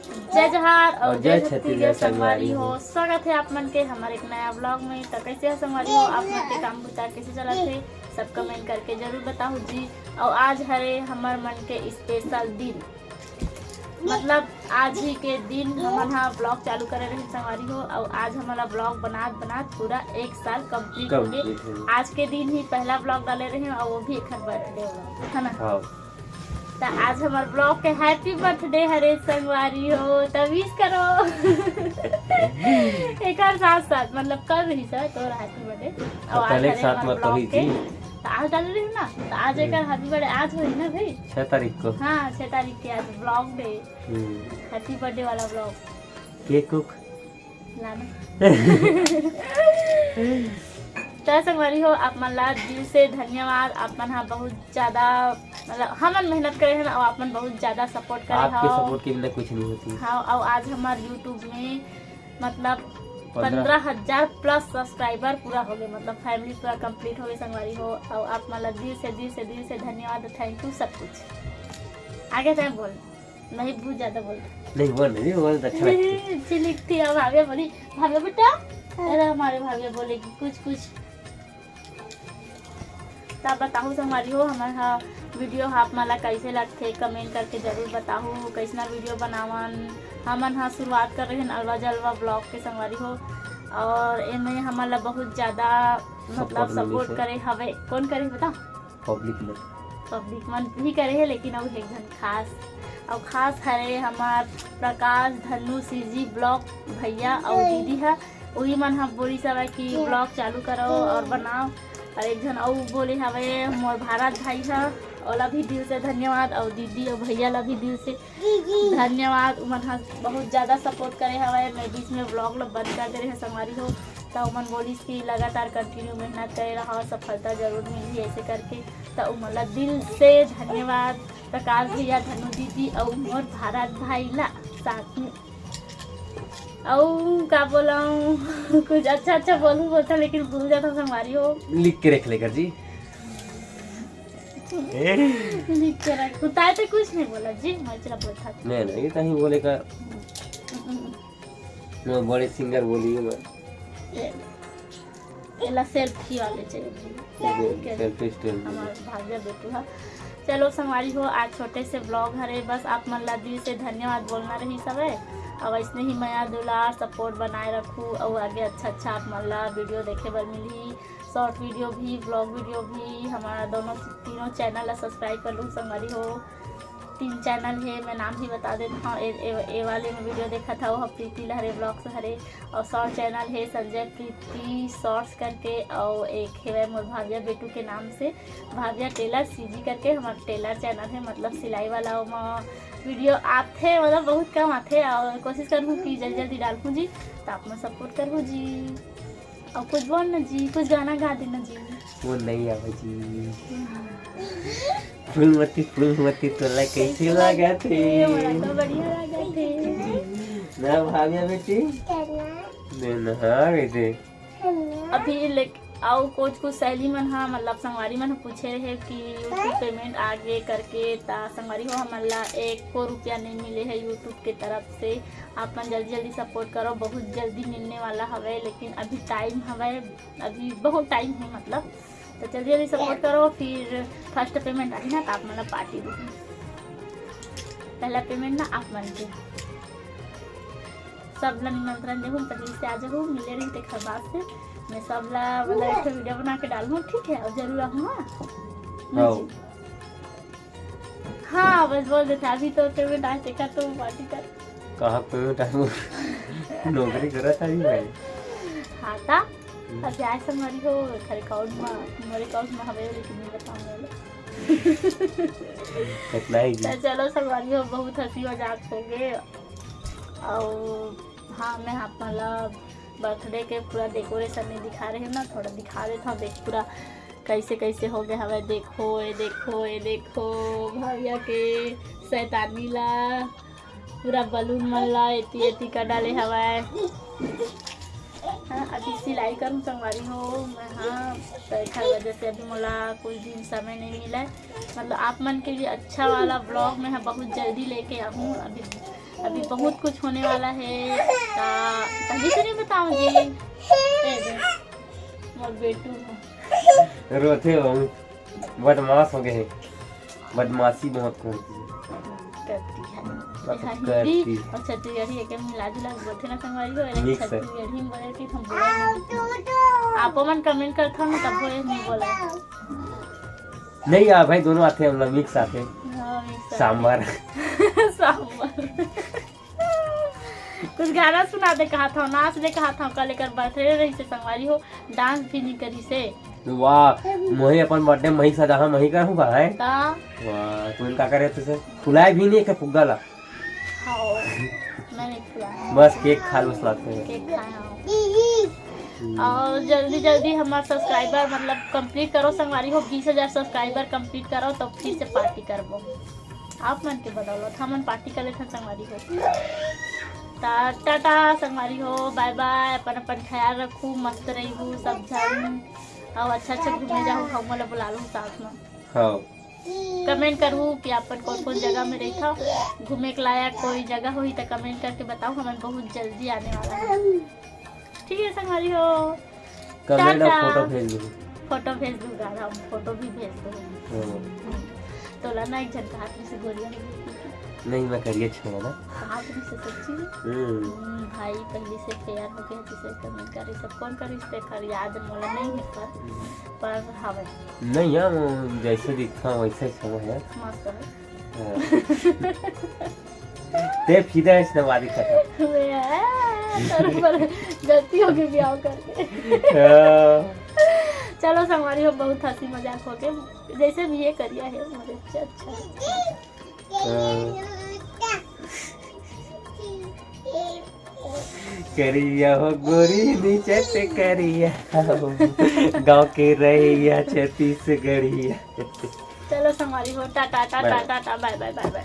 जय जहार और जय छत्तीसगढ़ संगवारी हो। स्वागत है आप मन के हमारे एक नया ब्लॉग में। तो कैसे है संगवारी हो आप मन के काम बुता कैसे चला थे सब कमेंट करके जरूर बताओ जी। और आज हरे हमार मन के स्पेशल दिन, मतलब आज ही के दिन हम ब्लॉग चालू करे रहे संगवारी हो। और आज हमारा ब्लॉग बनात पूरा 1 साल कंप्लीट हो गए। आज के दिन ही पहला ब्लॉग डाले रहे और वो भी एक बर्थडे है ना। तो आज हमारे ब्लॉग के हैप्पी बर्थडे हरे संगवारी हो, तो विश करो। एक साथ साथ मतलब कर रही सर तो हैप्पी बर्थडे और आज साथ में कही थी तो आज डाल रही हूँ ना। तो आज एक हैप्पी बर्थडे आज हुई ना भाई 6 तारीख को। हाँ 6 तारीख के आज ब्लॉग डे, हैप्पी बर्थडे वाला ब्लॉग केक कुक लाना। तो संगवारी हो आप मन ला दिल से धन्यवाद। आप मन हाँ बहुत ज्यादा मतलब हमन मेहनत करे हैं और आप मन बहुत ज्यादा सपोर्ट करे। आपके सपोर्ट के बिना कुछ नहीं होती। हाँ और आज हमारे यूट्यूब में मतलब 15,000 प्लस सब्सक्राइबर पूरा हो गए, मतलब फैमिली पूरा कंप्लीट हो गई संगवारी हो। और आप मतलब दिल से धन्यवाद, थैंक यू सब कुछ। आगे टाइम बोल नहीं बहुत ज्यादा बोल चिलिक थी। अब भाभी बोली भाभी बेटा अरे हमारे भाभी बोलेगी कुछ तो बताओ संगवारी हो हमारा वीडियो आप मला कैसे लगते कमेंट करके जरूर बताओ। कैसना वीडियो बनावन हमन हाँ शुरुआत कर रहे हैं अलवा जलवा ब्लॉग के संगवारी हो। और इनमें हमारा बहुत ज़्यादा मतलब सपोर्ट करे हवे कौन करे बता पब्लिक मन भी करे है, लेकिन अब एकदम खास हरे हमार प्रकाश धनु सीजी ब्लॉग भैया और दीदी है वही मन हम बोली सब कि ब्लॉग चालू करो और बनाओ। और एक जन और बोले हवे मोर भारत भाई है ओला भी दिल से धन्यवाद। और दीदी और भैया ला भी दिल से धन्यवाद। उमन हाँ बहुत ज़्यादा सपोर्ट करे हवे। मैं बीच में ब्लॉग ला बंद कर दे रहे संगवारी हो तो उमन बोली कि लगातार कंटिन्यू मेहनत करे रहा सफलता जरूर मिली ऐसे करके। तो उमन ला दिल से धन्यवाद। प्रकाश भैया धनु दीदी और मोर भारत भाई ला साथ में। और क्या बोलाऊं कुछ अच्छा बोलता लेकिन भूल जाता संगवारी हो। लिख के रख लेकर जी लिख के रख उतार तो कुछ नहीं बोला जी मैं चला बोलता नहीं कहीं बोलेगा मैं बड़े सिंगर बोली हूँ मैं सेल्फी वाले चाहिए सेल्फी स्टाइल हमारा भाग्य बेटू है। चलो संगवारी हो आज छोटे से ब्लॉग हरे बस आप मन ला दिल से धन्यवाद बोलना रही सब है। और ऐसे ही माया दुलार सपोर्ट बनाए रखूँ और आगे अच्छा आप मन ला वीडियो देखे बर मिली। शॉर्ट वीडियो भी ब्लॉग वीडियो भी हमारा तीनों चैनल सब्सक्राइब कर लूँ संगवारी हो। 3 चैनल है मैं नाम भी बता देता हूँ। ए वाले में वीडियो देखा था वो प्रीति लहरे ब्लॉग्स हरे। और शॉर्ट चैनल है संजय प्रीति शॉर्ट्स करके। और एक है मोर भाविया बेटू के नाम से भाविया टेलर सीजी करके हमारा टेलर चैनल है मतलब सिलाई वाला। वीडियो आते मतलब बहुत कम आते और कोशिश करूँ कि जल्दी डालूँ जी तो आप मैं सपोर्ट करूँ जी। और कुछ बोल ना जी कुछ गाना गा देना जी। वो नहीं आवे जी फूलमती तोला कैसे लगा थे तो बढ़िया लगा थे ना भाभिया बेटी नहा गए थे अभी। और कुछ सहेली मन हाँ मतलब संगवारी मन पूछे रहे कि यूट्यूब पेमेंट आगे करके ता संगवारी हो हमला 1 रुपया नहीं मिले है यूट्यूब के तरफ से। आप मन जल्दी सपोर्ट करो बहुत जल्दी मिलने वाला हवे लेकिन अभी टाइम हवे अभी बहुत टाइम है मतलब। तो जल्दी सपोर्ट करो फिर फर्स्ट पेमेंट आई ना तो आप मतलब पार्टी दो। पहला पेमेंट ना आप मन के सब ला निमंत्रण देहूँ पहले से आ जाऊँ मिले रही थे खरबास से मैं सब ला मतलब एक वीडियो बना के डालूँ ठीक है और जरूर आऊँ। हाँ बस बोल देते अभी तो पेमेंट आज देखा तो पार्टी कर कहाँ पेमेंट आऊँ नौकरी करा था भाई। हाँ था अभी आज संगवारी हो खरे अकाउंट में हमारे अकाउंट में हवे लेकिन नहीं बताऊँगा कितना ही तो चलो संगवारी हो बहुत हंसी मजाक हो गए। और हाँ मैं आप मतलब बर्थडे के पूरा डेकोरेशन नहीं दिखा रहे हैं ना थोड़ा दिखा देता हूँ। देख पूरा कैसे हो गया हवे ये देखो भैया के शैतानी ला पूरा बलून मन ला एती का डाले हवाए। हाँ अभी सिलाई करूँ संगवारी हो मैं हाँ बैठा वजह से अभी मोला कुछ दिन समय नहीं मिला है। मतलब आप मन के लिए अच्छा वाला ब्लॉग में बहुत जल्दी लेके आऊँ। अभी अभी बहुत कुछ होने वाला है। पहले से नहीं बताऊँ जी, मोर बेटू रोते हो, बदमाश हो गए हैं, बदमाशी बहुत करती है। हिंदी और छत्तीसगढ़ी एक मिला जुला बोलते ना संगवारी हो, छत्तीसगढ़ी में बोले कि हम बोला आपो मन कमेंट करता हूँ तब वो नहीं बोला नहीं आ भाई, दोनों आते हैं, हम लोग मिक्स आते हैं। सांबर सांबर कुछ गाना सुना दे कहा था, नाच दे कहा था, कल लेकर बर्थडे रही से संगवारी हो, डांस भी नहीं करी से। वाह, मोही अपन बर्थडे मही सजा मही करूँ का है। वाह, तुम क्या करे तुझे फुलाए भी नहीं के फुग्गा ला। मैं नहीं खिलाया, बस केक खा लो, साथ में केक खाया। और जल्दी जल्दी हमारा सब्सक्राइबर मतलब कंप्लीट करो संगवारी हो, 20,000 सब्सक्राइबर कंप्लीट करो तो फिर से पार्टी करबो। आप मन के बदौलत हमन पार्टी कर लेते संगवारी हो। टाटा संगवारी हो, बाय बाय, अपन अपन ख्याल रखू, मस्त रहू सब जन, और अच्छा घूमने जाऊँ, हम वाला बुला लूँ साथ में। हाँ, कमेंट करूँ कि अपन कौन कौन जगह में रहता घूमे के लायक कोई जगह हुई तो कमेंट करके बताओ, हमें बहुत जल्दी आने वाला है। ठीक है संगवारी हो, कमेंट और फोटो भेज दो, फोटो भेज दूंगा, हम फोटो भी भेज दूँगा। तो लाना एक झटका हाथ में से गोलियां नहीं, मैं करिए छोड़ा ना हाथ में से सच्ची भाई पहले से तैयार हो गया, जिसे कमेंट करी सब कौन करी इस पे कर याद मोला नहीं है पर हवे नहीं यार, जैसे दिखता हूँ वैसे ही सब है, मस्त है। ते फिदा है इसने वादी खाता गलती हो गई ब्याह करके। चलो संगवारी हो, बहुत हंसी मजाक हो गए, जैसे भी ये करिया है मुझे अच्छा करिया हो गोरी नीचे से करिया गाँव के रहिया छत्तीसगढ़िया। चलो संगवारी हो, tata tata tata, bye bye bye bye.